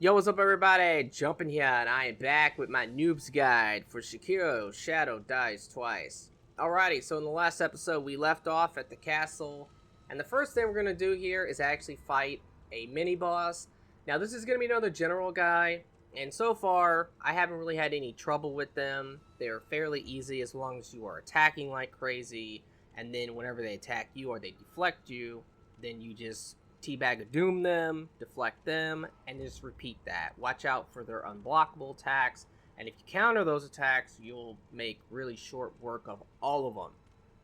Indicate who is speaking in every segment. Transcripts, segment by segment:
Speaker 1: Yo, what's up everybody? Jumping here, and I am back with my Noob's Guide for Sekiro Shadow Dies Twice. Alrighty, so in the last episode we left off at the castle, and the first thing we're going to do here is actually fight a mini-boss. Now this is going to be another general guy, and so far I haven't really had any trouble with them. They're fairly easy as long as you are attacking like crazy, and then whenever they attack you or they deflect you, then you just teabag of doom them, deflect them, and just repeat that. Watch out for their unblockable attacks, and if you counter those attacks, you'll make really short work of all of them.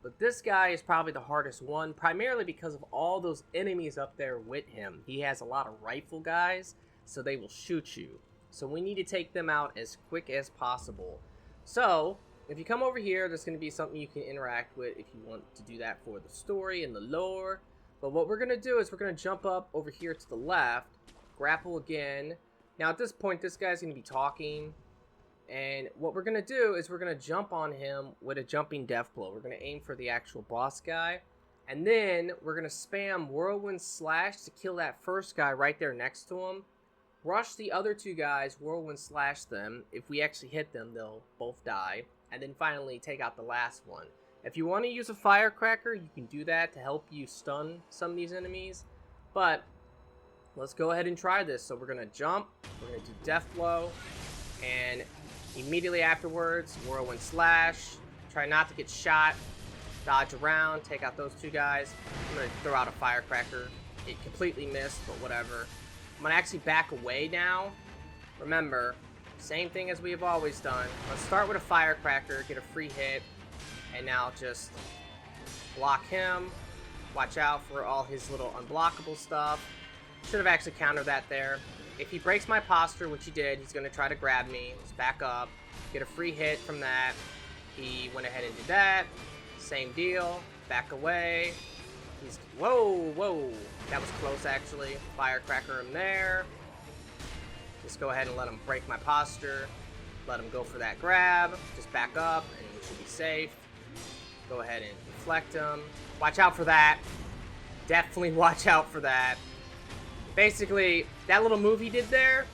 Speaker 1: But this guy is probably the hardest one, primarily because of all those enemies up there with him. He has a lot of rifle guys, so they will shoot you. So we need to take them out as quick as possible. So, if you come over here, there's going to be something you can interact with if you want to do that for the story and the lore. But what we're going to do is we're going to jump up over here to the left, grapple again. Now at this point, this guy's going to be talking. And what we're going to do is we're going to jump on him with a jumping death blow. We're going to aim for the actual boss guy. And then we're going to spam whirlwind slash to kill that first guy right there next to him. Rush the other two guys, whirlwind slash them. If we actually hit them, they'll both die. And then finally take out the last one. If you want to use a firecracker, you can do that to help you stun some of these enemies. But let's go ahead and try this. So we're going to jump, we're going to do death blow, and immediately afterwards, whirlwind slash. Try not to get shot, dodge around, take out those two guys. I'm going to throw out a firecracker. It completely missed, but whatever. I'm going to actually back away now. Remember, same thing as we have always done. Let's start with a firecracker, get a free hit. And now just block him. Watch out for all his little unblockable stuff. Should have actually countered that there. If he breaks my posture, which he did, he's going to try to grab me. Let's back up. Get a free hit from that. He went ahead and did that. Same deal. Back away. He's... Whoa, whoa. That was close, actually. Firecracker him there. Just go ahead and let him break my posture. Let him go for that grab. Just back up, and we should be safe. Go ahead and deflect him. Watch out for that. Definitely watch out for that. Basically, that little move he did there,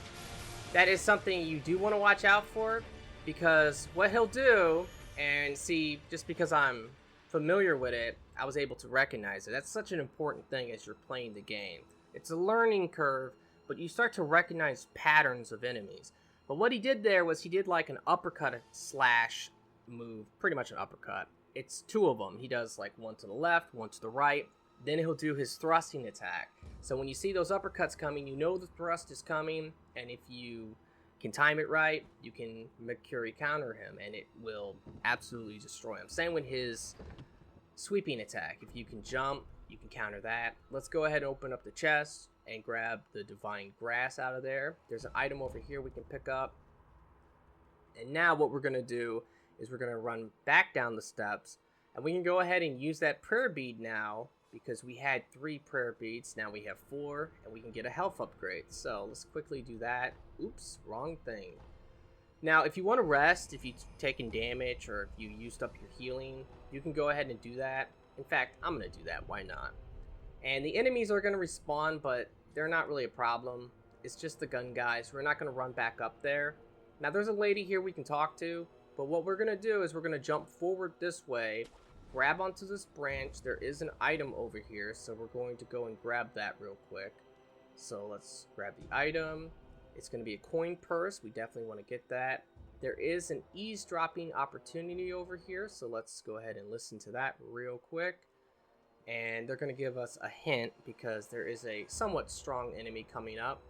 Speaker 1: that is something you do want to watch out for, because what he'll do, and see, just because I'm familiar with it, I was able to recognize it. That's such an important thing as you're playing the game. It's a learning curve, but you start to recognize patterns of enemies. But what he did there was he did like an uppercut slash move, pretty much an uppercut. It's two of them. He does like one to the left, one to the right. Then he'll do his thrusting attack. So when you see those uppercuts coming, you know the thrust is coming. And if you can time it right, you can Mercury counter him. And it will absolutely destroy him. Same with his sweeping attack. If you can jump, you can counter that. Let's go ahead and open up the chest and grab the divine grass out of there. There's an item over here we can pick up. And now what we're going to do is we're going to run back down the steps, and we can go ahead and use that prayer bead now, because we had 3 prayer beads. Now we have 4, and we can get a health upgrade. So let's quickly do that. Oops, wrong thing. Now if you want to rest, if you've taken damage or if you used up your healing, you can go ahead and do that. In fact, I'm going to do that. Why not? And the enemies are going to respawn, but they're not really a problem. It's just the gun guys. We're not going to run back up there. Now there's a lady here we can talk to. But what we're going to do is we're going to jump forward this way, grab onto this branch. There is an item over here, so we're going to go and grab that real quick. So let's grab the item. It's going to be a coin purse. We definitely want to get that. There is an eavesdropping opportunity over here, so let's go ahead and listen to that real quick. And they're going to give us a hint because there is a somewhat strong enemy coming up.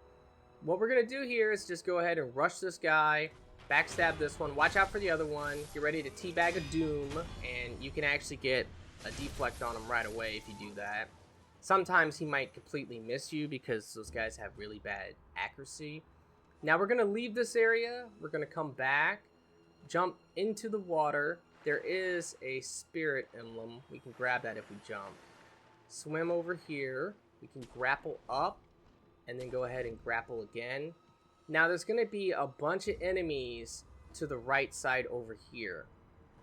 Speaker 1: What we're going to do here is just go ahead and rush this guy. Backstab this one. Watch out for the other one. Get ready to teabag a doom, and you can actually get a deflect on him right away if you do that. Sometimes he might completely miss you because those guys have really bad accuracy. Now we're going to leave this area. We're going to come back, jump into the water. There is a spirit emblem. We can grab that if we jump. Swim over here. We can grapple up, and then go ahead and grapple again. Now there's going to be a bunch of enemies to the right side over here.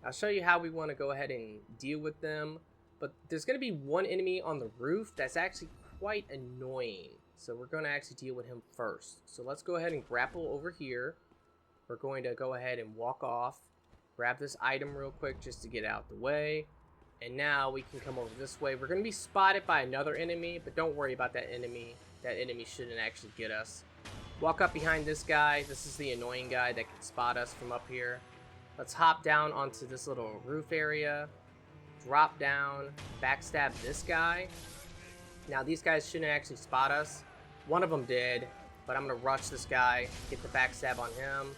Speaker 1: I'll show you how we want to go ahead and deal with them. But there's going to be one enemy on the roof that's actually quite annoying. So we're going to actually deal with him first. So let's go ahead and grapple over here. We're going to go ahead and walk off. Grab this item real quick just to get out the way. And now we can come over this way. We're going to be spotted by another enemy, but don't worry about that enemy. That enemy shouldn't actually get us. Walk up behind this guy. This is the annoying guy that can spot us from up here. Let's hop down onto this little roof area. Drop down. Backstab this guy. Now these guys shouldn't actually spot us. One of them did, but I'm going to rush this guy. Get the backstab on him.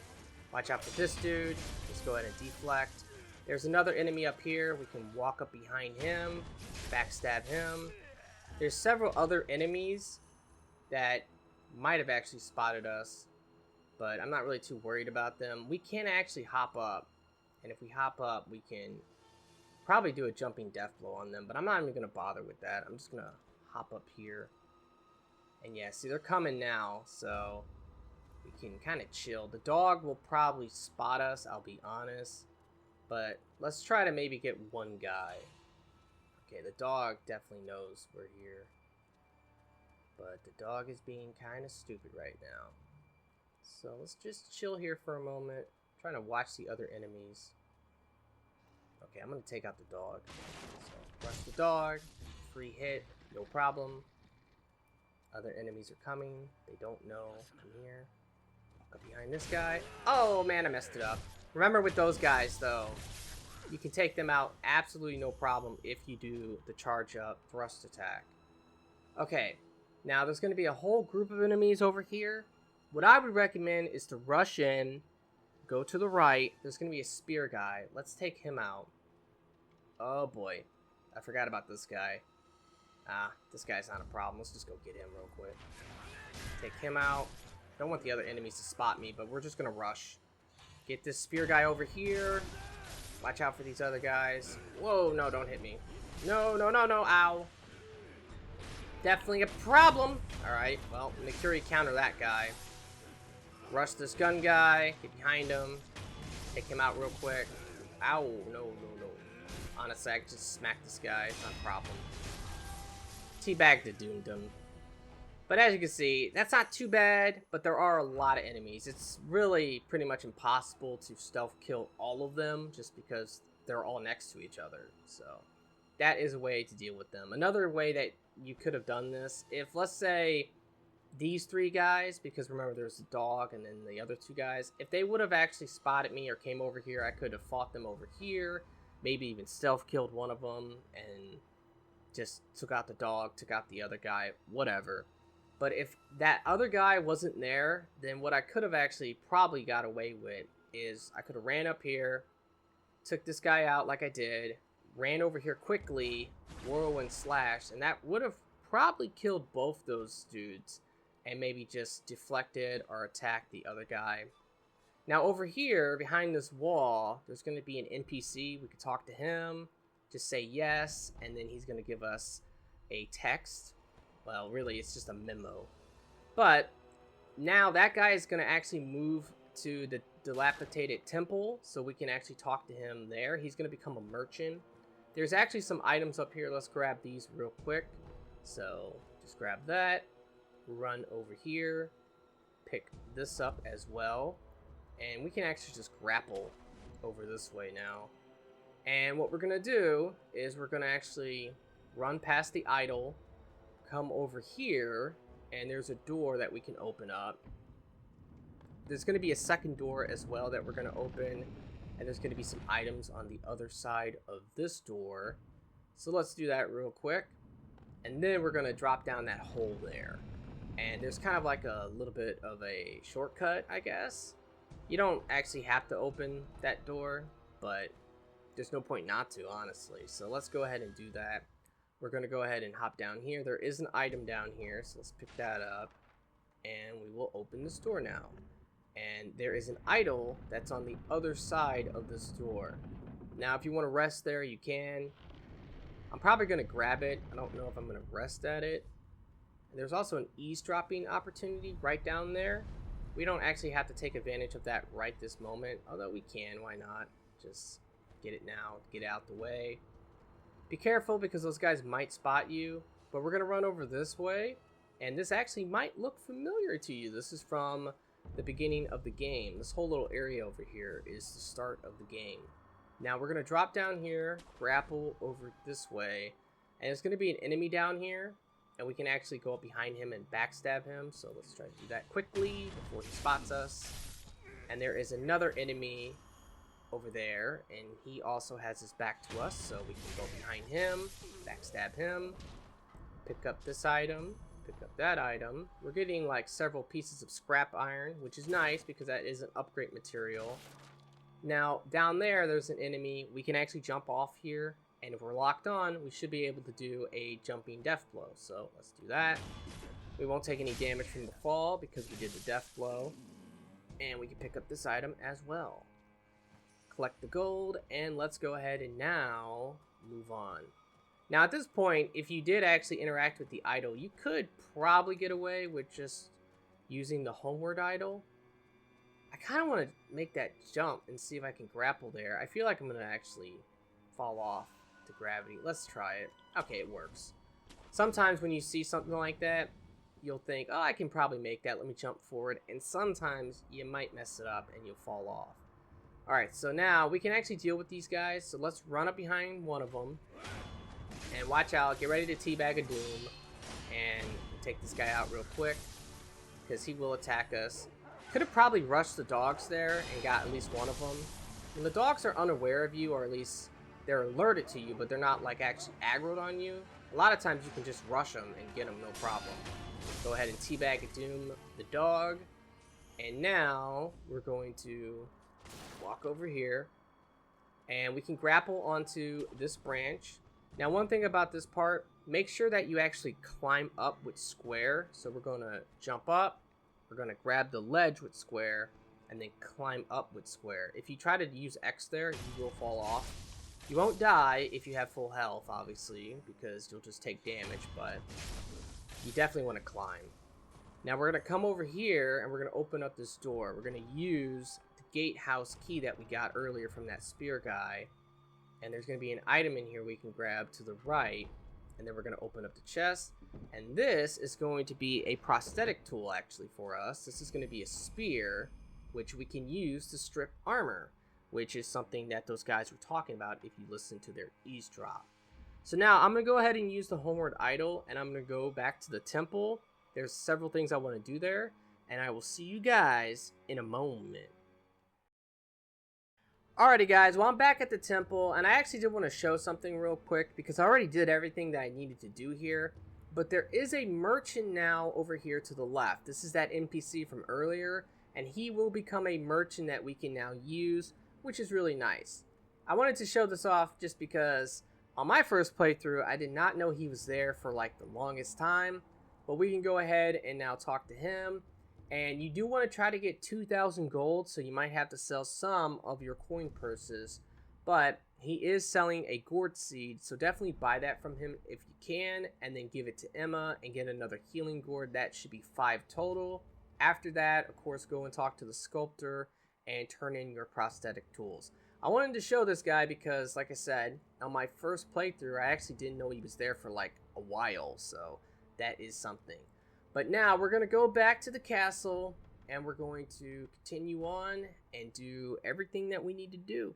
Speaker 1: Watch out for this dude. Let's go ahead and deflect. There's another enemy up here. We can walk up behind him. Backstab him. There's several other enemies that might have actually spotted us, but I'm not really too worried about them. We can actually hop up, and if we hop up, we can probably do a jumping death blow on them, but I'm not even going to bother with that. I'm just going to hop up here. And yeah, see, they're coming now, so we can kind of chill. The dog will probably spot us, I'll be honest, but let's try to maybe get one guy. Okay, the dog definitely knows we're here. But the dog is being kind of stupid right now. So let's just chill here for a moment. I'm trying to watch the other enemies. Okay, I'm going to take out the dog. So rush the dog. Free hit. No problem. Other enemies are coming. They don't know I'm here. Walk up behind this guy. Oh man, I messed it up. Remember with those guys though, you can take them out absolutely no problem if you do the charge up thrust attack. Okay. Now, there's going to be a whole group of enemies over here. What I would recommend is to rush in, go to the right. There's going to be a spear guy. Let's take him out. Oh, boy. I forgot about this guy. This guy's not a problem. Let's just go get him real quick. Take him out. Don't want the other enemies to spot me, but we're just going to rush. Get this spear guy over here. Watch out for these other guys. Whoa, no, don't hit me. No, no, no, no, ow. Definitely a problem. Alright, well, make sure you counter that guy. Rush this gun guy. Get behind him. Take him out real quick. Ow, no, no, no. Honestly, I just smacked this guy. It's not a problem. Teabag the Doom-Dum. But as you can see, that's not too bad, but there are a lot of enemies. It's really pretty much impossible to stealth kill all of them just because they're all next to each other. So that is a way to deal with them. Another way that you could have done this, if let's say these three guys, because remember there's a dog and then the other two guys, if they would have actually spotted me or came over here, I could have fought them over here, maybe even stealth killed one of them and just took out the dog, took out the other guy, whatever. But if that other guy wasn't there, then what I could have actually probably got away with is I could have ran up here, took this guy out like I did, ran over here quickly, whirlwind slash, and that would have probably killed both those dudes and maybe just deflected or attacked the other guy. Now over here behind this wall there's going to be an NPC. We could talk to him, just say yes, and then he's going to give us a text. Well, really it's just a memo, but now that guy is going to actually move to the dilapidated temple so we can actually talk to him there. He's going to become a merchant. There's actually some items up here. Let's grab these real quick. So just grab that, run over here, pick this up as well, and we can actually just grapple over this way now. And what we're gonna do is we're gonna actually run past the idol, come over here, and there's a door that we can open up. There's gonna be a second door as well that we're gonna open, and there's gonna be some items on the other side of this door. So let's do that real quick. And then we're gonna drop down that hole there. And there's kind of like a little bit of a shortcut, I guess. You don't actually have to open that door, but there's no point not to, honestly. So let's go ahead and do that. We're gonna go ahead and hop down here. There is an item down here, so let's pick that up. And we will open this door now. And there is an idol that's on the other side of this door. Now, if you want to rest there, you can. I'm probably going to grab it. I don't know if I'm going to rest at it. There's also an eavesdropping opportunity right down there. We don't actually have to take advantage of that right this moment, although we can. Why not? Just get it now, get out the way. Be careful because those guys might spot you, but we're going to run over this way. And this actually might look familiar to you. This is from the beginning of the game. This whole little area over here is the start of the game. Now we're going to drop down here, grapple over this way, and there's going to be an enemy down here, and we can actually go up behind him and backstab him. So let's try to do that quickly before he spots us. And there is another enemy over there, and he also has his back to us, so we can go behind him, backstab him, pick up this item, pick up that item. We're getting like several pieces of scrap iron, which is nice because that is an upgrade material. Now down there, there's an enemy. We can actually jump off here, and if we're locked on, we should be able to do a jumping death blow. So let's do that. We won't take any damage from the fall because we did the death blow. And we can pick up this item as well. Collect the gold, and let's go ahead and now move on. Now at this point, if you did actually interact with the idol, you could probably get away with just using the homeward idol. I kind of want to make that jump and see if I can grapple there. I feel like I'm going to actually fall off to gravity. Let's try it. Okay, it works. Sometimes when you see something like that, you'll think, oh, I can probably make that. Let me jump forward. And sometimes you might mess it up and you'll fall off. Alright, so now we can actually deal with these guys. So let's run up behind one of them. And watch out. Get ready to teabag a doom. And take this guy out real quick, because he will attack us. Could have probably rushed the dogs there and got at least one of them. And the dogs are unaware of you, or at least they're alerted to you, but they're not like actually aggroed on you. A lot of times you can just rush them and get them no problem. Go ahead and teabag a doom the dog. And now we're going to walk over here, and we can grapple onto this branch. Now one thing about this part, make sure that you actually climb up with square. So we're going to jump up, we're going to grab the ledge with square, and then climb up with square. If you try to use X there, you will fall off. You won't die if you have full health, obviously, because you'll just take damage, but you definitely want to climb. Now we're going to come over here, and we're going to open up this door. We're going to use the gatehouse key that we got earlier from that spear guy. And there's going to be an item in here we can grab to the right. And then we're going to open up the chest. And this is going to be a prosthetic tool, actually, for us. This is going to be a spear, which we can use to strip armor, which is something that those guys were talking about if you listen to their eavesdrop. So now I'm going to go ahead and use the homeward idol, and I'm going to go back to the temple. There's several things I want to do there, and I will see you guys in a moment. Alrighty guys, well I'm back at the temple, and I actually did want to show something real quick because I already did everything that I needed to do here. But there is a merchant now over here to the left. This is that NPC from earlier, and he will become a merchant that we can now use, which is really nice. I wanted to show this off just because on my first playthrough, I did not know he was there for like the longest time. But we can go ahead and now talk to him. And you do want to try to get 2,000 gold, so you might have to sell some of your coin purses. But he is selling a gourd seed, so definitely buy that from him if you can. And then give it to Emma and get another healing gourd. That should be 5 total. After that, of course, go and talk to the sculptor and turn in your prosthetic tools. I wanted to show this guy because, like I said, on my first playthrough, I actually didn't know he was there for like a while. So that is something. But now we're going to go back to the castle, and we're going to continue on and do everything that we need to do.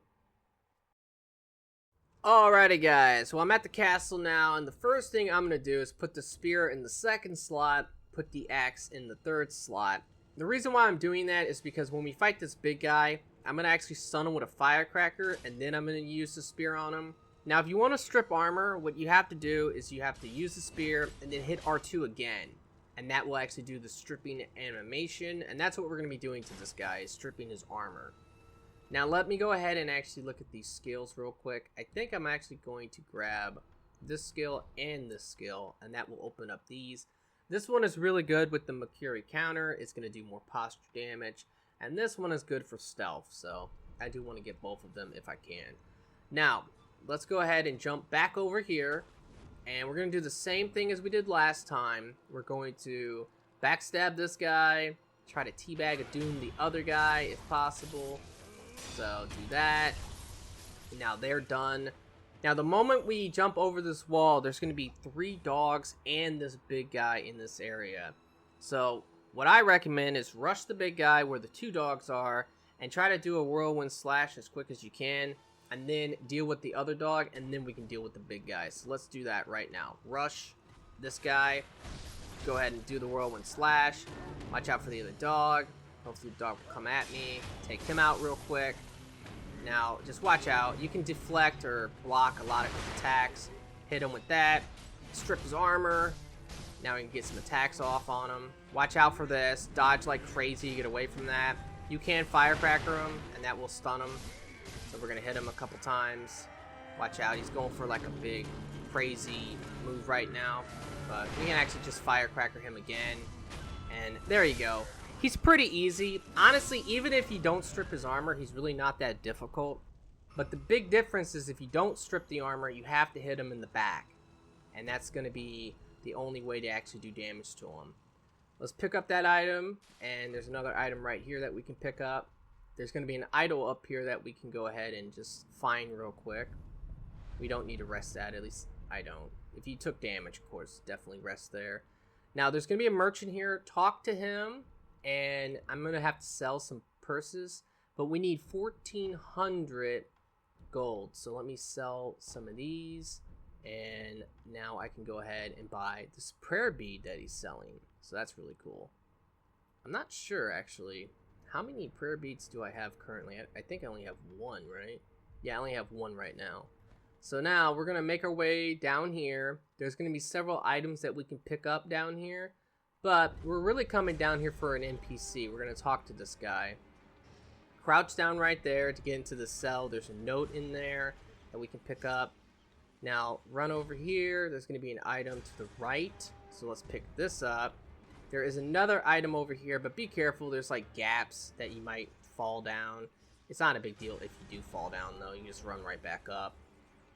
Speaker 1: Alrighty guys, well I'm at the castle now, and the first thing I'm going to do is put the spear in the second slot, put the axe in the third slot. The reason why I'm doing that is because when we fight this big guy, I'm going to actually stun him with a firecracker, and then I'm going to use the spear on him. Now if you want to strip armor, what you have to do is you have to use the spear and then hit R2 again. And that will actually do the stripping animation. And that's what we're going to be doing to this guy, is stripping his armor. Now let me go ahead and actually look at these skills real quick. I think I'm actually going to grab this skill and this skill, and that will open up these. This one is really good with the Mercury counter. It's going to do more posture damage. And this one is good for stealth. So I do want to get both of them if I can. Now, let's go ahead and jump back over here. And we're going to do the same thing as we did last time. We're going to backstab this guy, try to teabag a doom the other guy if possible. So do that. Now they're done. Now, the moment we jump over this wall, there's going to be 3 dogs and this big guy in this area. So, what I recommend is rush the big guy where the 2 dogs are and try to do a whirlwind slash as quick as you can, and then deal with the other dog, and then we can deal with the big guy. So, let's do that right now. Rush this guy. Go ahead and do the whirlwind slash. Watch out for the other dog. Hopefully the dog will come at me. Take him out real quick. Now, just watch out. You can deflect or block a lot of his attacks. Hit him with that. Strip his armor. Now we can get some attacks off on him. Watch out for this. Dodge like crazy. Get away from that. You can firecracker him, and that will stun him. So we're going to hit him a couple times. Watch out. He's going for like a big, crazy move right now. But we can actually just firecracker him again. And there you go. He's pretty easy. Honestly, even if you don't strip his armor, he's really not that difficult. But the big difference is if you don't strip the armor, you have to hit him in the back. And that's going to be the only way to actually do damage to him. Let's pick up that item. And there's another item right here that we can pick up. There's going to be an idol up here that we can go ahead and just find real quick. We don't need to rest that. At least I don't. If you took damage, of course, definitely rest there. Now, there's going to be a merchant here. Talk to him. And I'm going to have to sell some purses. But we need 1,400 gold. So let me sell some of these. And now I can go ahead and buy this prayer bead that he's selling. So that's really cool. I'm not sure, actually. How many prayer beads do I have currently? I think I only have 1, right? Yeah, I only have 1 right now. So now we're going to make our way down here. There's going to be several items that we can pick up down here. But we're really coming down here for an NPC. We're going to talk to this guy. Crouch down right there to get into the cell. There's a note in there that we can pick up. Now, run over here. There's going to be an item to the right. So let's pick this up. There is another item over here, but be careful. There's like gaps that you might fall down. It's not a big deal if you do fall down, though. You just run right back up.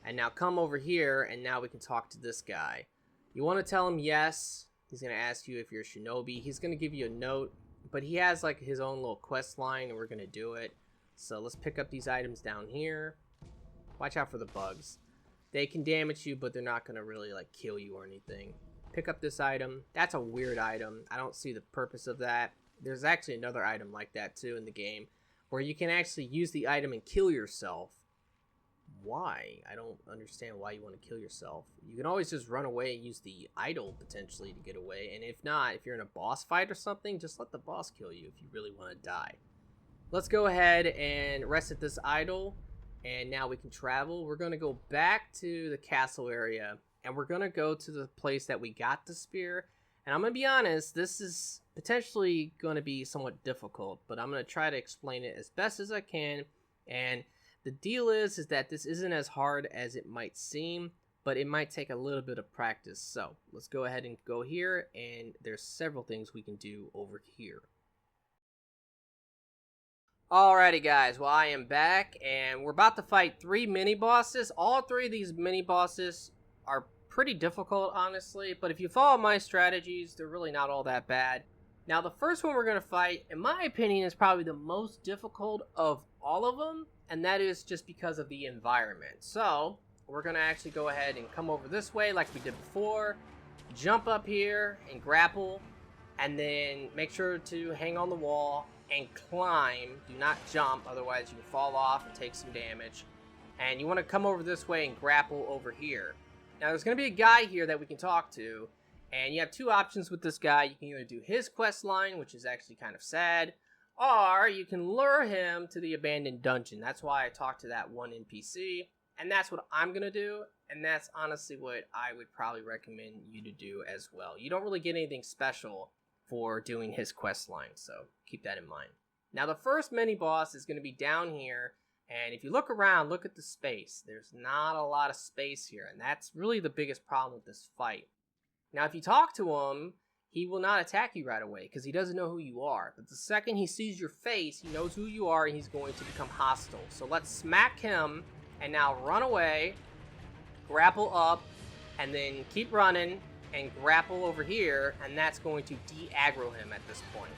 Speaker 1: And now come over here, and now we can talk to this guy. You want to tell him yes. He's going to ask you if you're a shinobi. He's going to give you a note, but he has like his own little quest line, and we're going to do it. So let's pick up these items down here. Watch out for the bugs. They can damage you, but they're not going to really like kill you or anything. Pick up this item. That's a weird item. I don't see the purpose of that. There's actually another item like that too in the game, where you can actually use the item and kill yourself. Why? I don't understand why you want to kill yourself. You can always just run away and use the idol potentially to get away. And if not, if you're in a boss fight or something, just let the boss kill you if you really want to die. Let's go ahead and rest at this idol. And now we can travel. We're going to go back to the castle area. And we're going to go to the place that we got the spear. And I'm going to be honest, this is potentially going to be somewhat difficult. But I'm going to try to explain it as best as I can. And the deal is that this isn't as hard as it might seem, but it might take a little bit of practice. So let's go ahead and go here, and there's several things we can do over here. Alrighty guys, well I am back, and we're about to fight 3 mini-bosses. All 3 of these mini-bosses are pretty difficult, honestly, but if you follow my strategies, they're really not all that bad. Now the first one we're going to fight, in my opinion, is probably the most difficult of all of them. And that is just because of the environment. So, we're going to actually go ahead and come over this way like we did before. Jump up here and grapple. And then make sure to hang on the wall and climb. Do not jump, otherwise you can fall off and take some damage. And you want to come over this way and grapple over here. Now, there's going to be a guy here that we can talk to. And you have 2 options with this guy. You can either do his quest line, which is actually kind of sad. Or you can lure him to the abandoned dungeon. That's why I talked to that one NPC. And that's what I'm going to do. And that's honestly what I would probably recommend you to do as well. You don't really get anything special for doing his quest line. So keep that in mind. Now the first mini boss is going to be down here. And if you look around, look at the space. There's not a lot of space here. And that's really the biggest problem with this fight. Now if you talk to him, he will not attack you right away because he doesn't know who you are. But the second he sees your face, he knows who you are and he's going to become hostile. So let's smack him and now run away, grapple up, and then keep running and grapple over here, and that's going to de-aggro him at this point.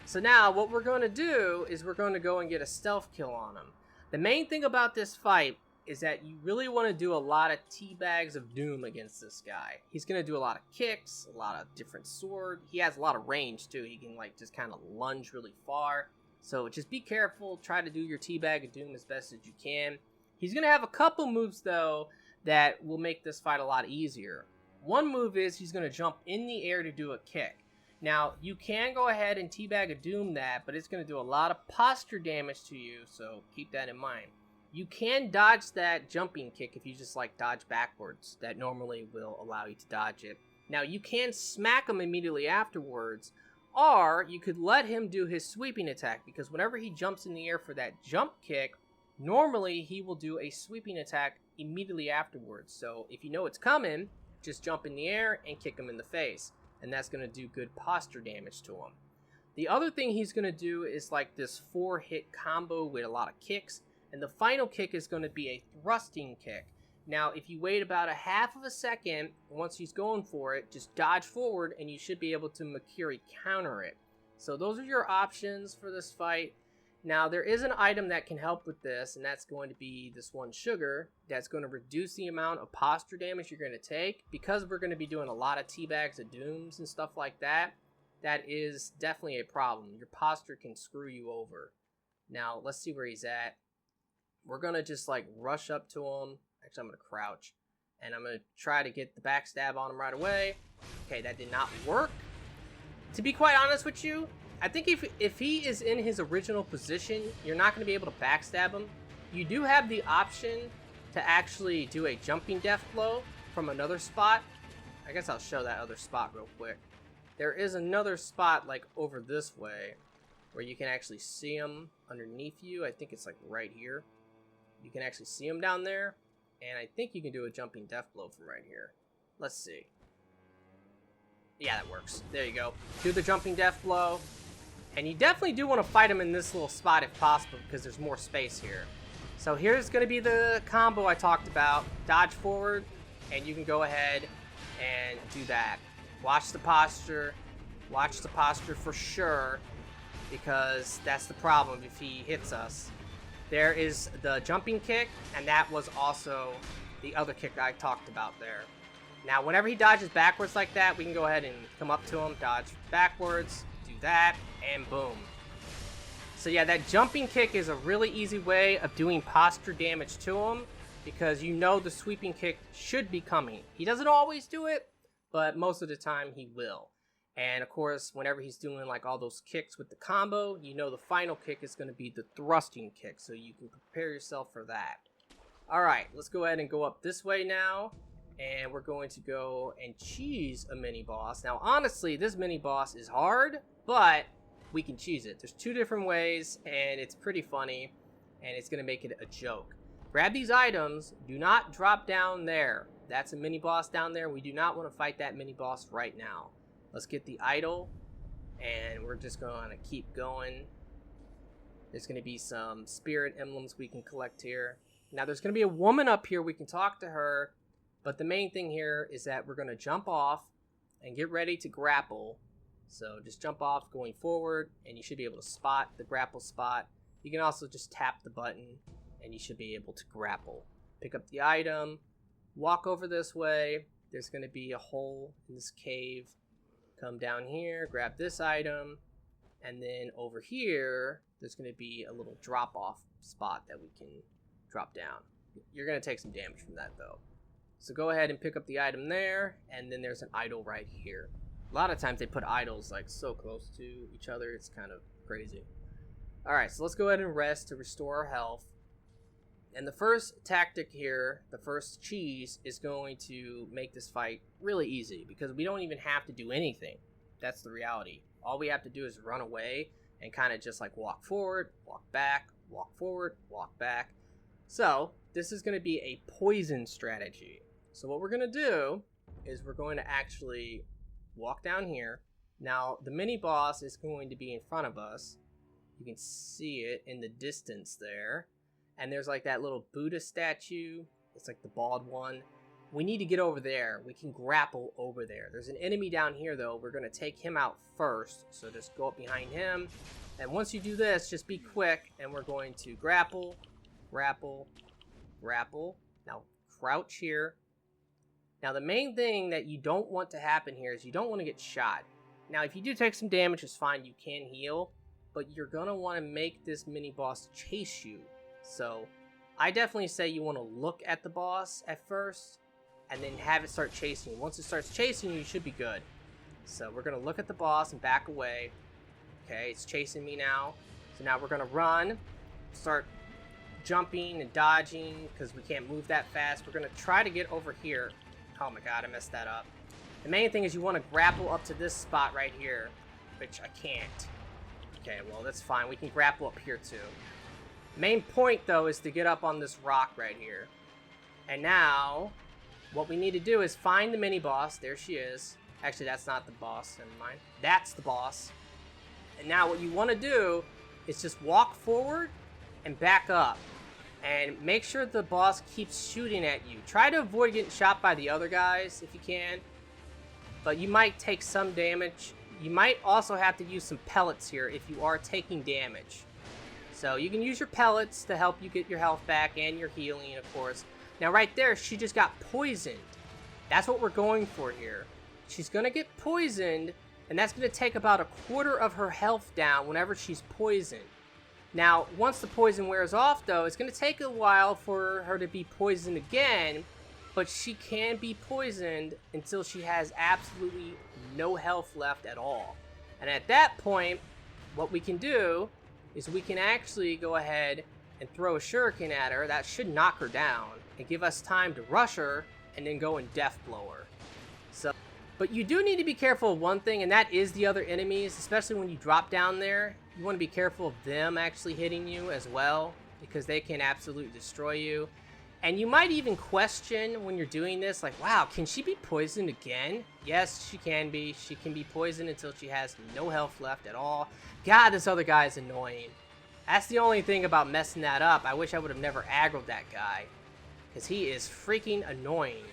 Speaker 1: So now what we're going to do is we're going to go and get a stealth kill on him. The main thing about this fight is that you really want to do a lot of teabags of doom against this guy. He's going to do a lot of kicks, a lot of different sword. He has a lot of range too. He can like just kind of lunge really far. So just be careful. Try to do your teabag of doom as best as you can. He's going to have a couple moves though that will make this fight a lot easier. One move is he's going to jump in the air to do a kick. Now, you can go ahead and teabag of doom that, but it's going to do a lot of posture damage to you, so keep that in mind. You can dodge that jumping kick if you just like dodge backwards. That normally will allow you to dodge it. Now, you can smack him immediately afterwards, or you could let him do his sweeping attack, because whenever he jumps in the air for that jump kick, normally he will do a sweeping attack immediately afterwards. So if you know it's coming, just jump in the air and kick him in the face, and that's going to do good posture damage to him. The other thing he's going to do is like this 4-hit combo with a lot of kicks, and the final kick is going to be a thrusting kick. Now, if you wait about a half of a second, once he's going for it, just dodge forward, and you should be able to Makiri counter it. So those are your options for this fight. Now, there is an item that can help with this, and that's going to be this one sugar. That's going to reduce the amount of posture damage you're going to take. Because we're going to be doing a lot of teabags of dooms and stuff like that, that is definitely a problem. Your posture can screw you over. Now, let's see where he's at. We're going to just like rush up to him. Actually, I'm going to crouch. And I'm going to try to get the backstab on him right away. Okay, that did not work. To be quite honest with you, I think if he is in his original position, you're not going to be able to backstab him. You do have the option to actually do a jumping death blow from another spot. I guess I'll show that other spot real quick. There is another spot like over this way where you can actually see him underneath you. I think it's like right here. You can actually see him down there. And I think you can do a jumping death blow from right here. Let's see. Yeah, that works. There you go. Do the jumping death blow. And you definitely do want to fight him in this little spot if possible, because there's more space here. So here's going to be the combo I talked about. Dodge forward, and you can go ahead and do that. Watch the posture. Watch the posture for sure, because that's the problem if he hits us. There is the jumping kick, and that was also the other kick I talked about there. Now, whenever he dodges backwards like that, we can go ahead and come up to him, dodge backwards, do that, and boom. So yeah, that jumping kick is a really easy way of doing posture damage to him, because you know the sweeping kick should be coming. He doesn't always do it, but most of the time he will. And of course, whenever he's doing like all those kicks with the combo, you know the final kick is going to be the thrusting kick, so you can prepare yourself for that. Alright, let's go ahead and go up this way now. And we're going to go and cheese a mini-boss. Now, honestly, this mini-boss is hard, but we can cheese it. There's 2 different ways, and it's pretty funny, and it's going to make it a joke. Grab these items. Do not drop down there. That's a mini-boss down there. We do not want to fight that mini-boss right now. Let's get the idol, and we're just going to keep going. There's going to be some spirit emblems we can collect here. Now, there's going to be a woman up here. We can talk to her. But the main thing here is that we're going to jump off and get ready to grapple. So just jump off going forward, and you should be able to spot the grapple spot. You can also just tap the button, and you should be able to grapple. Pick up the item, walk over this way. There's going to be a hole in this cave. Come down here, grab this item, and then over here, there's going to be a little drop-off spot that we can drop down. You're going to take some damage from that, though. So go ahead and pick up the item there, and then there's an idol right here. A lot of times they put idols like so close to each other, it's kind of crazy. Alright, so let's go ahead and rest to restore our health. And the first tactic here, the first cheese, is going to make this fight really easy, because we don't even have to do anything. That's the reality. All we have to do is run away and kind of just like walk forward, walk back, walk forward, walk back. So this is going to be a poison strategy. So what we're going to do is we're going to actually walk down here. Now, the mini-boss is going to be in front of us. You can see it in the distance there. And there's like that little Buddha statue. It's like the bald one. We need to get over there. We can grapple over there. There's an enemy down here, though. We're going to take him out first. So just go up behind him. And once you do this, just be quick. And we're going to grapple, grapple, grapple. Now crouch here. Now the main thing that you don't want to happen here is you don't want to get shot. Now if you do take some damage, it's fine, you can heal, but you're going to want to make this mini boss chase you. So I definitely say you want to look at the boss at first and then have it start chasing you. Once it starts chasing you, you should be good. So we're going to look at the boss and back away. Okay, it's chasing me now. So now we're going to run, start jumping and dodging because we can't move that fast. We're going to try to get over here. Oh my god, I messed that up. The main thing is you want to grapple up to this spot right here, which I can't. Okay, well, that's fine. We can grapple up here too. Main point, though, is to get up on this rock right here. And now, what we need to do is find the mini-boss. There she is. Actually, that's not the boss. Never mind. That's the boss. And now what you want to do is just walk forward and back up. And make sure the boss keeps shooting at you. Try to avoid getting shot by the other guys if you can. But you might take some damage. You might also have to use some pellets here if you are taking damage. So you can use your pellets to help you get your health back and your healing, of course. Now right there, she just got poisoned. That's what we're going for here. She's going to get poisoned, and that's going to take about a quarter of her health down whenever she's poisoned. Now, once the poison wears off, though, it's going to take a while for her to be poisoned again, but she can be poisoned until she has absolutely no health left at all. And at that point, what we can do is we can actually go ahead and throw a shuriken at her. That should knock her down and give us time to rush her and then go and death blow her. So, but you do need to be careful of one thing, and that is the other enemies, especially when you drop down there. You want to be careful of them actually hitting you as well, because they can absolutely destroy you. And you might even question when you're doing this, like, wow, can she be poisoned again? Yes, she can be. She can be poisoned until she has no health left at all. God, this other guy is annoying. That's the only thing about messing that up. I wish I would have never aggroed that guy, because he is freaking annoying.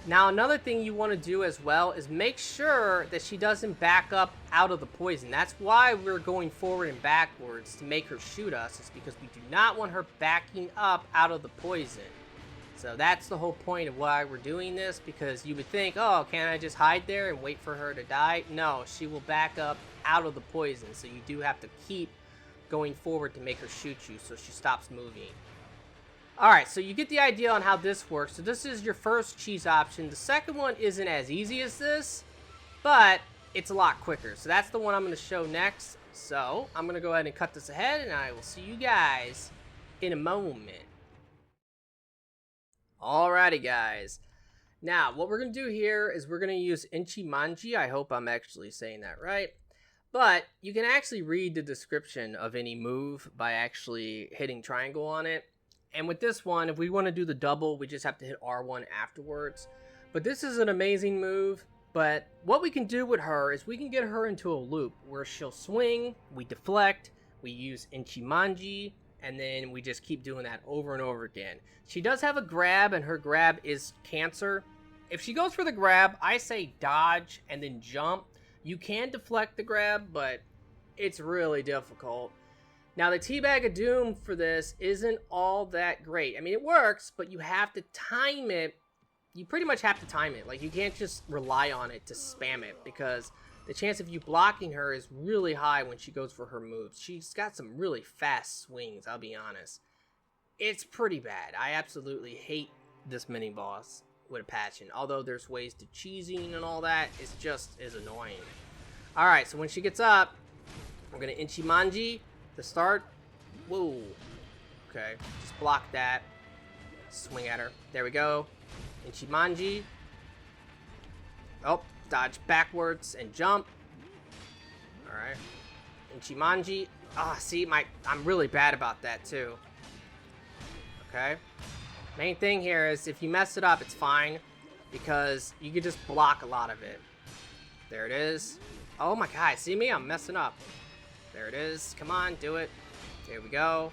Speaker 1: Now, another thing you want to do as well is make sure that she doesn't back up out of the poison. That's why we're going forward and backwards to make her shoot us. It's because we do not want her backing up out of the poison. So that's the whole point of why we're doing this, because you would think, oh, can't I just hide there and wait for her to die? No, she will back up out of the poison. So you do have to keep going forward to make her shoot you so she stops moving. Alright, so you get the idea on how this works. So this is your first cheese option. The second one isn't as easy as this, but it's a lot quicker. So that's the one I'm going to show next. So I'm going to go ahead and cut this ahead, and I will see you guys in a moment. Alrighty, guys. Now, what we're going to do here is we're going to use Ichimanji. I hope I'm actually saying that right. But you can actually read the description of any move by actually hitting triangle on it. And with this one, if we want to do the double, we just have to hit R1 afterwards. But this is an amazing move. But what we can do with her is we can get her into a loop where she'll swing, we deflect, we use Ichimanji, and then we just keep doing that over and over again. She does have a grab, and her grab is cancer. If she goes for the grab, I say dodge and then jump. You can deflect the grab, but it's really difficult. Now, the Teabag of Doom for this isn't all that great. I mean, it works, but you have to time it. You pretty much have to time it. Like, you can't just rely on it to spam it, because the chance of you blocking her is really high when she goes for her moves. She's got some really fast swings, I'll be honest. It's pretty bad. I absolutely hate this mini-boss with a passion. Although there's ways to cheesing and all that, it just is annoying. Alright, so when she gets up, we're going to Ichimanji to start. Whoa. Okay, just block that. Swing at her. There we go. Ichimanji. Oh, dodge backwards and jump. Alright. Ichimanji. Ah, see, I'm really bad about that too. Okay. Main thing here is if you mess it up, it's fine, because you can just block a lot of it. There it is. Oh my god, see me? I'm messing up. There it is. Come on, do it. There we go.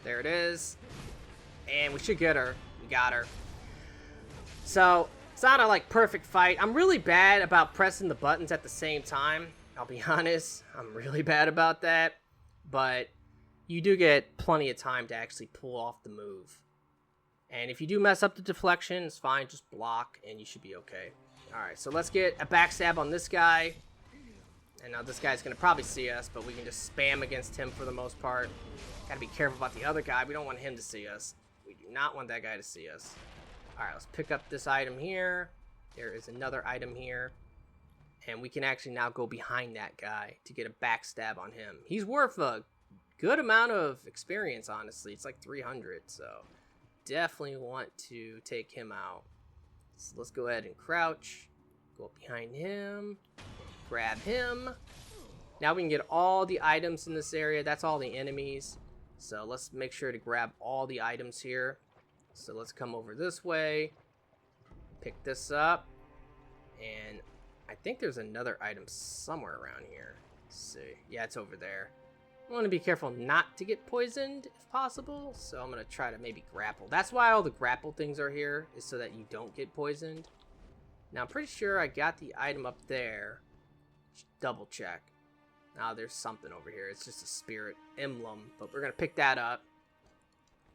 Speaker 1: There it is. And we should get her. We got her. So, it's not a, like, perfect fight. I'm really bad about pressing the buttons at the same time. I'll be honest. I'm really bad about that. But you do get plenty of time to actually pull off the move. And if you do mess up the deflection, it's fine. Just block and you should be okay. Alright, so let's get a backstab on this guy. And now this guy's going to probably see us, but we can just spam against him for the most part. Gotta be careful about the other guy. We don't want him to see us. We do not want that guy to see us. Alright, let's pick up this item here. There is another item here. And we can actually now go behind that guy to get a backstab on him. He's worth a good amount of experience, honestly. It's like 300, so definitely want to take him out. So let's go ahead and crouch. Go up behind him. Grab him. Now we can get all the items in this area. That's all the enemies. So let's make sure to grab all the items here. So let's come over this way. Pick this up. And I think there's another item somewhere around here. Let's see. Yeah, it's over there. I want to be careful not to get poisoned if possible. So I'm going to try to maybe grapple. That's why all the grapple things are here, is so that you don't get poisoned. Now I'm pretty sure I got the item up there. Just double check. Now there's something over here. It's just a spirit emblem, but we're going to pick that up.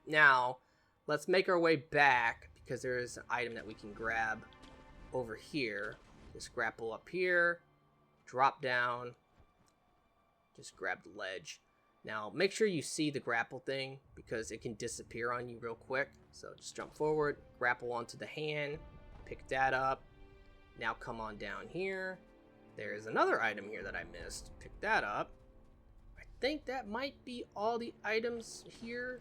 Speaker 1: Now let's make our way back because there is an item that we can grab over here. Just grapple up here, drop down, just grab the ledge. Now make sure you see the grapple thing because it can disappear on you real quick. So just jump forward, grapple onto the hand, pick that up. Now come on down here. There is another item here that I missed. Pick that up. I think that might be all the items here.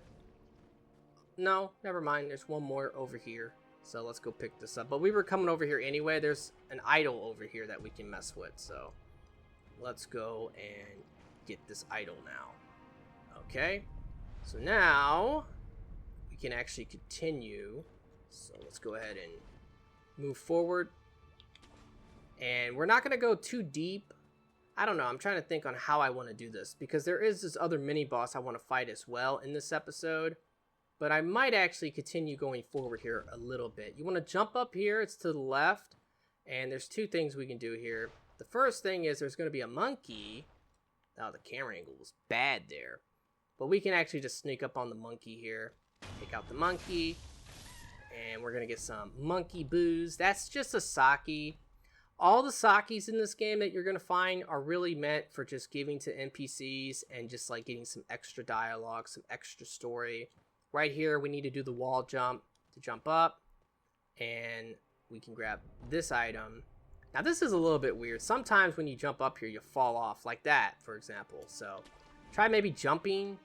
Speaker 1: No, never mind. There's one more over here. So let's go pick this up. But we were coming over here anyway. There's an idol over here that we can mess with. So let's go and get this idol now. Okay. So now we can actually continue. So let's go ahead and move forward. And we're not going to go too deep. I don't know. I'm trying to think on how I want to do this. Because there is this other mini boss I want to fight as well in this episode. But I might actually continue going forward here a little bit. You want to jump up here. It's to the left. And there's two things we can do here. The first thing is there's going to be a monkey. Oh, the camera angle was bad there. But we can actually just sneak up on the monkey here. Take out the monkey. And we're going to get some monkey booze. That's just a sake. All the sakes in this game that you're going to find are really meant for just giving to NPCs and just like getting some extra dialogue, some extra story. Right here, we need to do the wall jump to jump up. And we can grab this item. Now, this is a little bit weird. Sometimes when you jump up here, you fall off like that, for example. So, try maybe jumping.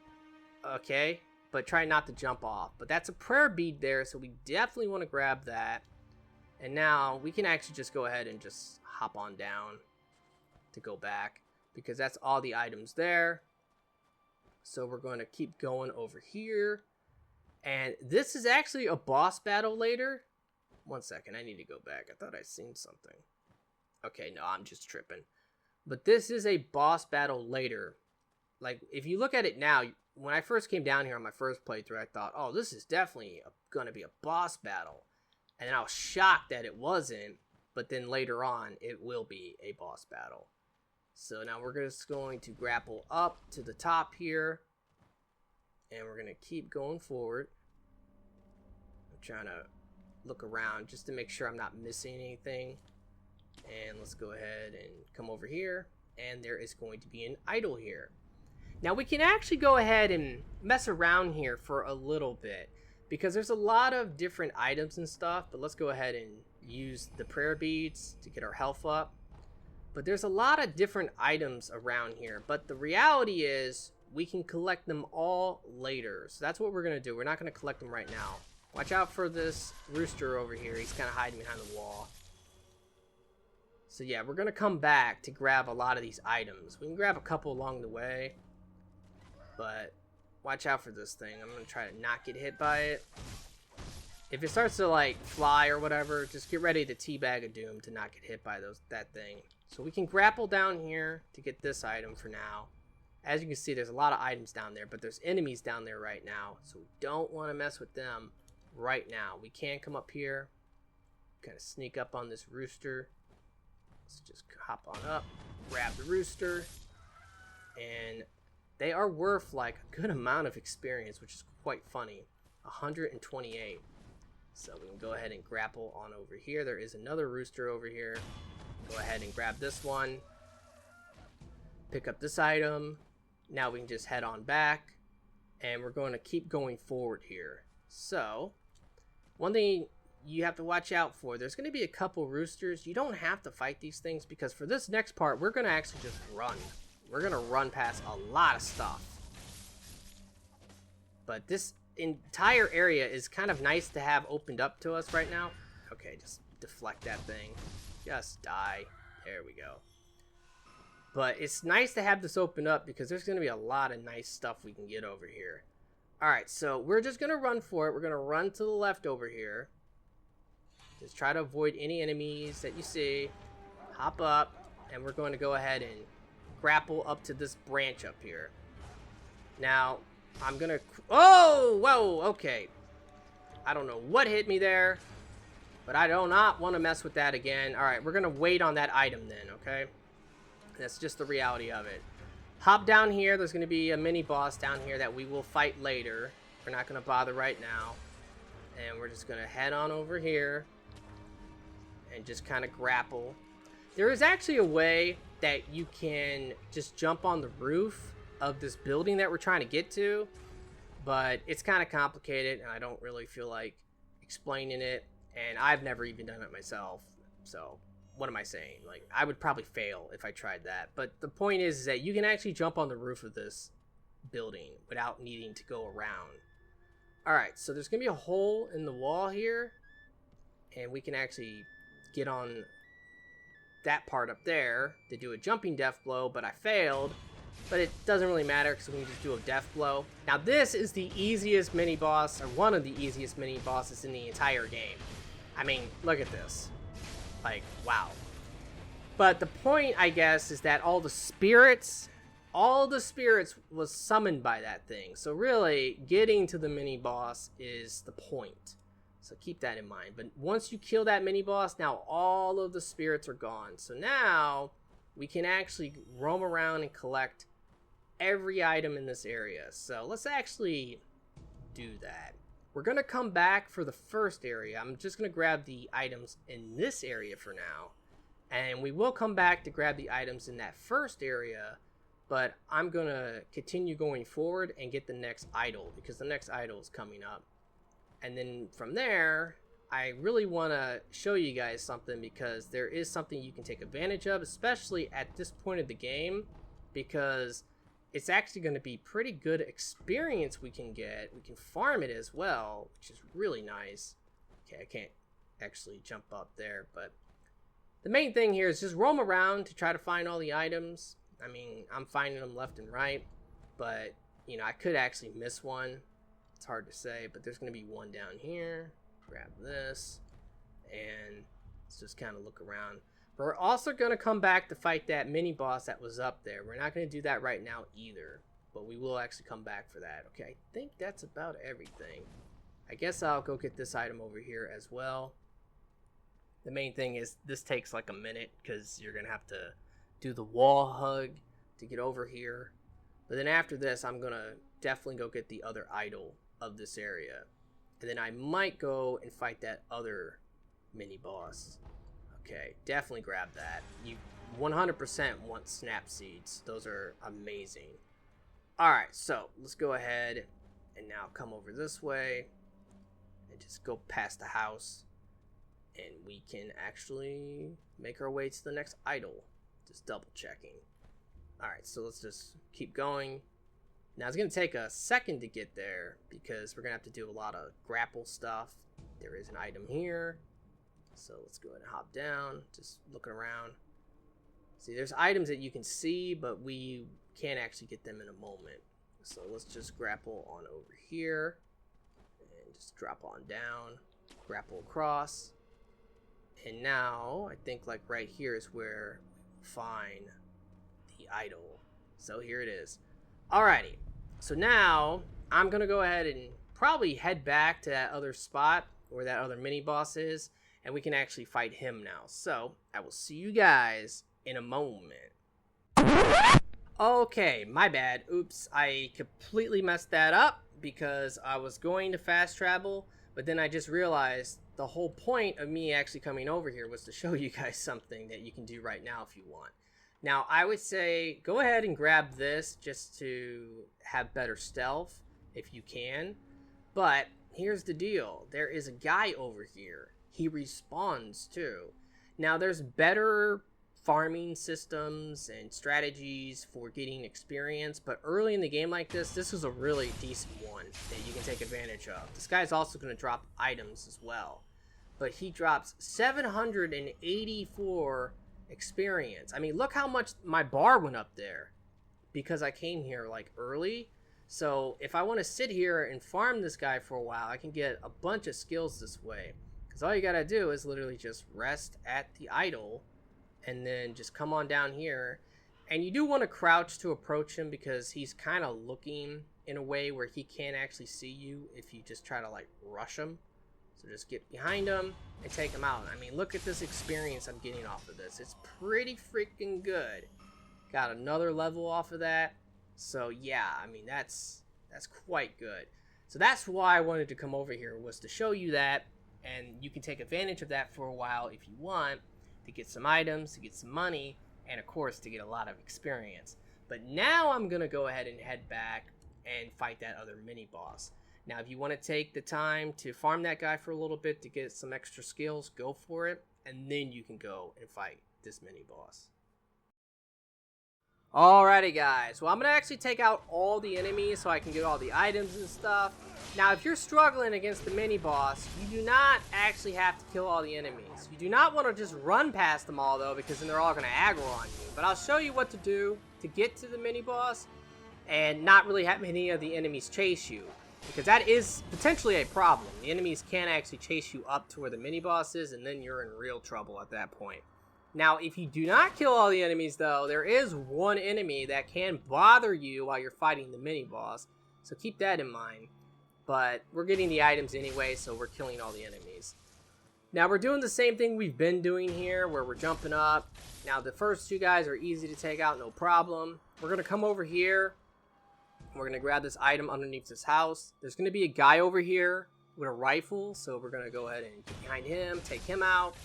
Speaker 1: Okay. But try not to jump off. But that's a prayer bead there, so we definitely want to grab that. And now, we can actually just go ahead and just hop on down to go back. Because that's all the items there. So, we're going to keep going over here. And this is actually a boss battle later. One second, I need to go back. I thought I seen something. Okay, no, I'm just tripping. But this is a boss battle later. Like, if you look at it now, when I first came down here on my first playthrough, I thought, oh, this is definitely going to be a boss battle. And then I was shocked that it wasn't. But then later on, it will be a boss battle. So now we're just going to grapple up to the top here. And we're going to keep going forward. I'm trying to look around just to make sure I'm not missing anything. And let's go ahead and come over here. And there is going to be an idol here. Now we can actually go ahead and mess around here for a little bit. Because there's a lot of different items and stuff. But let's go ahead and use the prayer beads to get our health up. But there's a lot of different items around here. But the reality is, we can collect them all later. So that's what we're going to do. We're not going to collect them right now. Watch out for this rooster over here. He's kind of hiding behind the wall. So yeah, we're going to come back to grab a lot of these items. We can grab a couple along the way. But watch out for this thing. I'm going to try to not get hit by it. If it starts to like fly or whatever, just get ready to teabag a doom to not get hit by that thing. So we can grapple down here to get this item for now. As you can see, there's a lot of items down there, but there's enemies down there right now. So we don't want to mess with them right now. We can come up here, kind of sneak up on this rooster. Let's just hop on up, grab the rooster. And they are worth like a good amount of experience, which is quite funny. 128. So we can go ahead and grapple on over here. There is another rooster over here. Go ahead and grab this one. Pick up this item. Now we can just head on back. And we're going to keep going forward here. So, one thing you have to watch out for, there's going to be a couple roosters. You don't have to fight these things because for this next part, we're going to actually just run. We're going to run past a lot of stuff. But this entire area is kind of nice to have opened up to us right now. Okay, just deflect that thing. Just die. There we go. But it's nice to have this open up because there's going to be a lot of nice stuff we can get over here. Alright, so we're just going to run for it. We're going to run to the left over here. Just try to avoid any enemies that you see. Hop up. And we're going to go ahead and grapple up to this branch up here. Now, I'm going to... Oh! Whoa! Okay. I don't know what hit me there. But I do not want to mess with that again. Alright, we're going to wait on that item then, okay? That's just the reality of it. Hop down here. There's going to be a mini boss down here that we will fight later. We're not going to bother right now. And we're just going to head on over here. And just kind of grapple. There is actually a way that you can just jump on the roof of this building that we're trying to get to. But it's kind of complicated. And I don't really feel like explaining it. And I've never even done it myself. So... what am I saying? Like, I would probably fail if I tried that. But the point is that you can actually jump on the roof of this building without needing to go around. Alright, so there's going to be a hole in the wall here. And we can actually get on that part up there to do a jumping death blow. But I failed. But it doesn't really matter because we can just do a death blow. Now, this is the easiest mini-boss, or one of the easiest mini-bosses in the entire game. I mean, look at this. Like, wow. But the point, I guess, is that all the spirits was summoned by that thing. So really, getting to the mini-boss is the point. So keep that in mind. But once you kill that mini-boss, now all of the spirits are gone. So now, we can actually roam around and collect every item in this area. So let's actually do that. We're going to come back for the first area. I'm just going to grab the items in this area for now. And we will come back to grab the items in that first area. But I'm going to continue going forward and get the next idol. Because the next idol is coming up. And then from there, I really want to show you guys something. Because there is something you can take advantage of. Especially at this point of the game. Because... it's actually going to be pretty good experience we can get. We can farm it as well, which is really nice. Okay, I can't actually jump up there, but the main thing here is just roam around to try to find all the items. I mean, I'm finding them left and right, but, you know, I could actually miss one. It's hard to say, but there's going to be one down here. Grab this, and let's just kind of look around. But we're also going to come back to fight that mini-boss that was up there. We're not going to do that right now either. But we will actually come back for that. Okay, I think that's about everything. I guess I'll go get this item over here as well. The main thing is this takes like a minute because you're going to have to do the wall hug to get over here. But then after this, I'm going to definitely go get the other idol of this area. And then I might go and fight that other mini-boss. Okay, definitely grab that. You 100% want snap seeds. Those are amazing. Alright, so let's go ahead and now come over this way and just go past the house. And we can actually make our way to the next idol. Just double checking. Alright, so let's just keep going. Now it's going to take a second to get there because we're going to have to do a lot of grapple stuff. There is an item here. So let's go ahead and hop down, just looking around. See, there's items that you can see, but we can't actually get them in a moment. So let's just grapple on over here and just drop on down, grapple across. And now I think like right here is where we find the idol. So here it is. Alrighty, so now I'm gonna go ahead and probably head back to that other spot where that other mini boss is. And we can actually fight him now. So, I will see you guys in a moment. Okay, my bad. Oops, I completely messed that up because I was going to fast travel. But then I just realized the whole point of me actually coming over here was to show you guys something that you can do right now if you want. Now, I would say go ahead and grab this just to have better stealth if you can. But here's the deal. There is a guy over here. He respawns too. Now, there's better farming systems and strategies for getting experience, but early in the game like this is a really decent one that you can take advantage of. This guy's also going to drop items as well, but he drops 784 experience. I mean, look how much my bar went up there because I came here like early. So if I want to sit here and farm this guy for a while, I can get a bunch of skills this way, because all you gotta do is literally just rest at the idol and then just come on down here. And you do want to crouch to approach him because he's kind of looking in a way where he can't actually see you if you just try to like rush him. So just get behind him and take him out. I mean, look at this experience I'm getting off of this. It's pretty freaking good. Got another level off of that. So yeah, I mean, that's quite good. So that's why I wanted to come over here, was to show you that. And you can take advantage of that for a while if you want, to get some items, to get some money, and of course to get a lot of experience. But now I'm gonna go ahead and head back and fight that other mini boss. Now if you want to take the time to farm that guy for a little bit to get some extra skills, go for it, and then you can go and fight this mini boss. Alrighty guys, well I'm going to actually take out all the enemies so I can get all the items and stuff. Now if you're struggling against the mini boss, you do not actually have to kill all the enemies. You do not want to just run past them all though, because then they're all going to aggro on you. But I'll show you what to do to get to the mini boss and not really have any of the enemies chase you, because that is potentially a problem. The enemies can actually chase you up to where the mini boss is, and then you're in real trouble at that point. Now, if you do not kill all the enemies, though, there is one enemy that can bother you while you're fighting the mini-boss. So keep that in mind. But we're getting the items anyway, so we're killing all the enemies. Now, we're doing the same thing we've been doing here, where we're jumping up. Now, the first two guys are easy to take out, no problem. We're going to come over here. We're going to grab this item underneath this house. There's going to be a guy over here with a rifle, so we're going to go ahead and get behind him, take him out.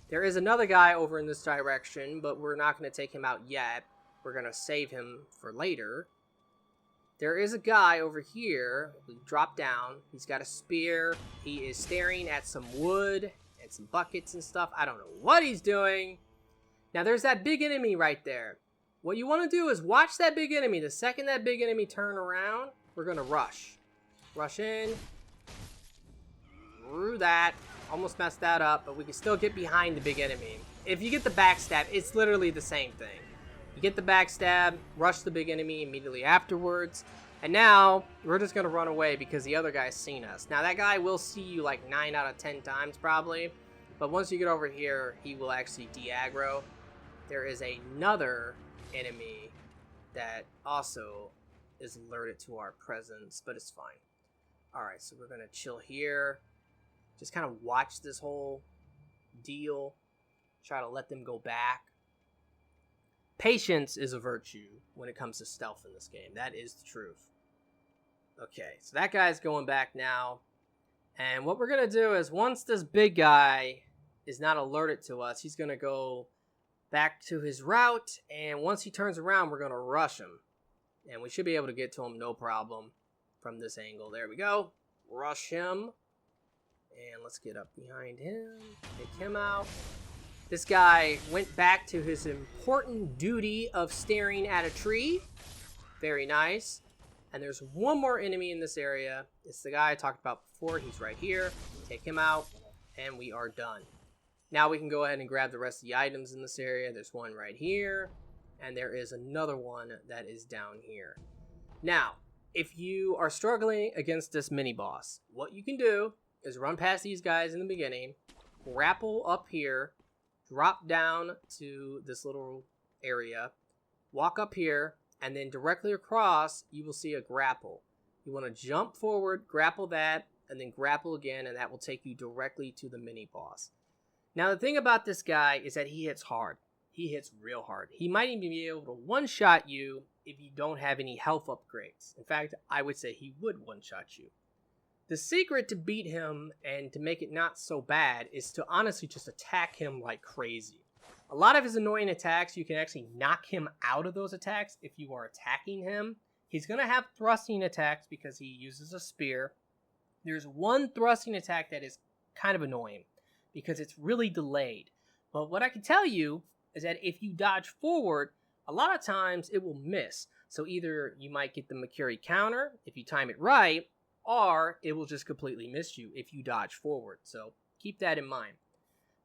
Speaker 1: There is another guy over in this direction, but we're not going to take him out yet. We're going to save him for later. There is a guy over here. We drop down. He's got a spear. He is staring at some wood and some buckets and stuff. I don't know what he's doing. Now, there's that big enemy right there. What you want to do is watch that big enemy. The second that big enemy turn around, we're going to rush. Rush in. Through that. Almost messed that up, but we can still get behind the big enemy. If you get the backstab, it's literally the same thing. You get the backstab, rush the big enemy immediately afterwards, and now we're just going to run away because the other guy's seen us. Now that guy will see you like 9 out of 10 times probably, but once you get over here, he will actually de-aggro. There is another enemy that also is alerted to our presence, but it's fine. Alright, so we're going to chill here. Just kind of watch this whole deal. Try to let them go back. Patience is a virtue when it comes to stealth in this game. That is the truth. Okay, so that guy's going back now. And what we're going to do is once this big guy is not alerted to us, he's going to go back to his route. And once he turns around, we're going to rush him. And we should be able to get to him no problem from this angle. There we go. Rush him. And let's get up behind him, take him out. This guy went back to his important duty of staring at a tree. Very nice. And there's one more enemy in this area. It's the guy I talked about before. He's right here. Take him out, and we are done. Now we can go ahead and grab the rest of the items in this area. There's one right here, and there is another one that is down here. Now, if you are struggling against this mini-boss, what you can do is run past these guys in the beginning, grapple up here, drop down to this little area, walk up here, and then directly across, you will see a grapple. You want to jump forward, grapple that, and then grapple again, and that will take you directly to the mini-boss. Now, the thing about this guy is that he hits hard. He hits real hard. He might even be able to one-shot you if you don't have any health upgrades. In fact, I would say he would one-shot you. The secret to beat him and to make it not so bad is to honestly just attack him like crazy. A lot of his annoying attacks, you can actually knock him out of those attacks if you are attacking him. He's going to have thrusting attacks because he uses a spear. There's one thrusting attack that is kind of annoying because it's really delayed. But what I can tell you is that if you dodge forward, a lot of times it will miss. So either you might get the Mercury counter if you time it right, or it will just completely miss you if you dodge forward. So keep that in mind.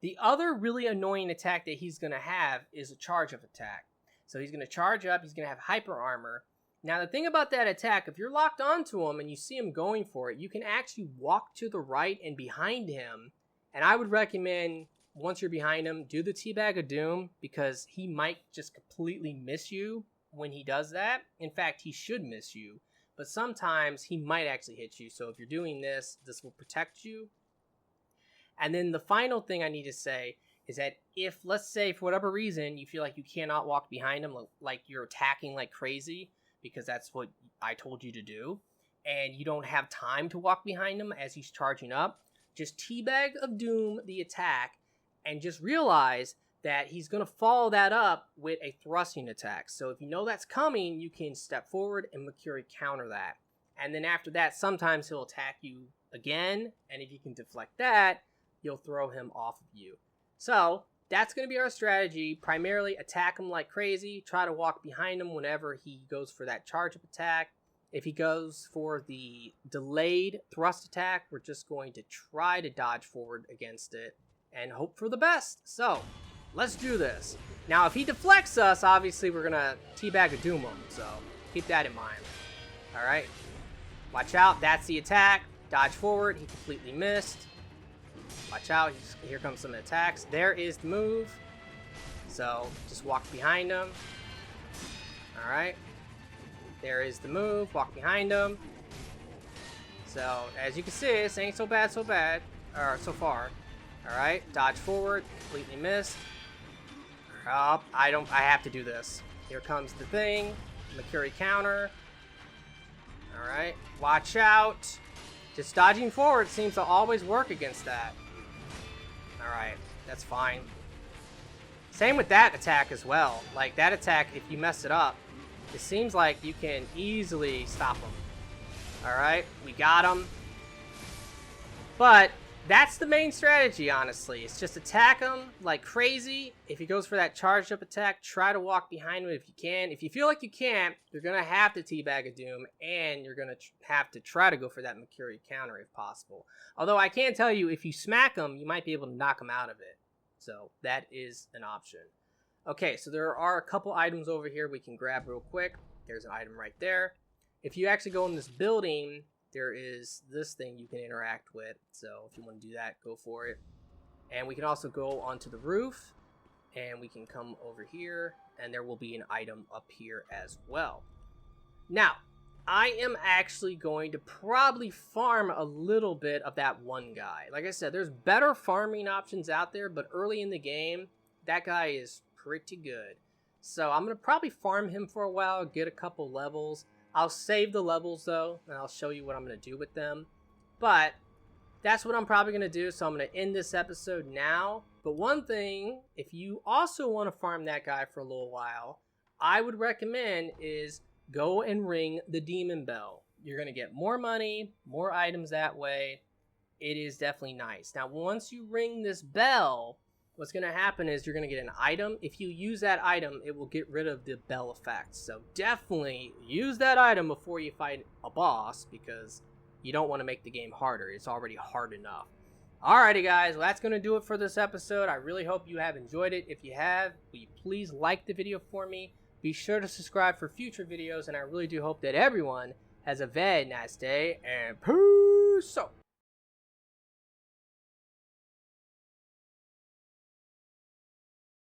Speaker 1: The other really annoying attack that he's going to have is a charge up attack. So he's going to charge up, he's going to have hyper armor. Now the thing about that attack, if you're locked onto him and you see him going for it, you can actually walk to the right and behind him. And I would recommend, once you're behind him, do the Teabag of Doom, because he might just completely miss you when he does that. In fact, he should miss you, but sometimes he might actually hit you. So if you're doing this, this will protect you. And then the final thing I need to say is that if, let's say, for whatever reason, you feel like you cannot walk behind him, like you're attacking like crazy, because that's what I told you to do, and you don't have time to walk behind him as he's charging up, just Teabag of Doom the attack, and just realize that he's going to follow that up with a thrusting attack. So if you know that's coming, you can step forward and Mercury counter that. And then after that, sometimes he'll attack you again, and if you can deflect that, you'll throw him off of you. So that's going to be our strategy. Primarily attack him like crazy. Try to walk behind him whenever he goes for that charge up attack. If he goes for the delayed thrust attack, we're just going to try to dodge forward against it and hope for the best. So let's do this. Now, if he deflects us, obviously we're going to Teabag of Doom him. So keep that in mind. All right. Watch out. That's the attack. Dodge forward. He completely missed. Watch out, here comes some attacks. There is the move. So, just walk behind him. Alright. There is the move. Walk behind him. So, as you can see, this ain't so bad, or so far. Alright, dodge forward. Completely missed. Oh, I have to do this. Here comes the thing. Mercury counter. Alright, watch out. Just dodging forward seems to always work against that. Alright, that's fine. Same with that attack as well. Like, that attack, if you mess it up, it seems like you can easily stop him. Alright, we got him. But that's the main strategy, honestly. It's just attack him like crazy. If he goes for that charged up attack, try to walk behind him if you can. If you feel like you can't, you're going to have to Teabag of Doom, and you're going to have to try to go for that Mercury counter if possible. Although I can tell you, if you smack him, you might be able to knock him out of it. So that is an option. Okay, so there are a couple items over here we can grab real quick. There's an item right there. If you actually go in this building, there is this thing you can interact with. So if you want to do that, go for it. And we can also go onto the roof, and we can come over here, and there will be an item up here as well. Now, I am actually going to probably farm a little bit of that one guy. Like I said, there's better farming options out there, but early in the game, that guy is pretty good. So I'm going to probably farm him for a while, get a couple levels. I'll save the levels though, and I'll show you what I'm going to do with them. But that's what I'm probably going to do, so I'm going to end this episode now. But one thing, if you also want to farm that guy for a little while, I would recommend is go and ring the demon bell. You're going to get more money, more items that way. It is definitely nice. Now, once you ring this bell, what's going to happen is you're going to get an item. If you use that item, it will get rid of the bell effect. So definitely use that item before you fight a boss, because you don't want to make the game harder. It's already hard enough. Alrighty guys, well, that's going to do it for this episode. I really hope you have enjoyed it. If you have, will you please like the video for me? Be sure to subscribe for future videos, and I really do hope that everyone has a very nice day, and peace out.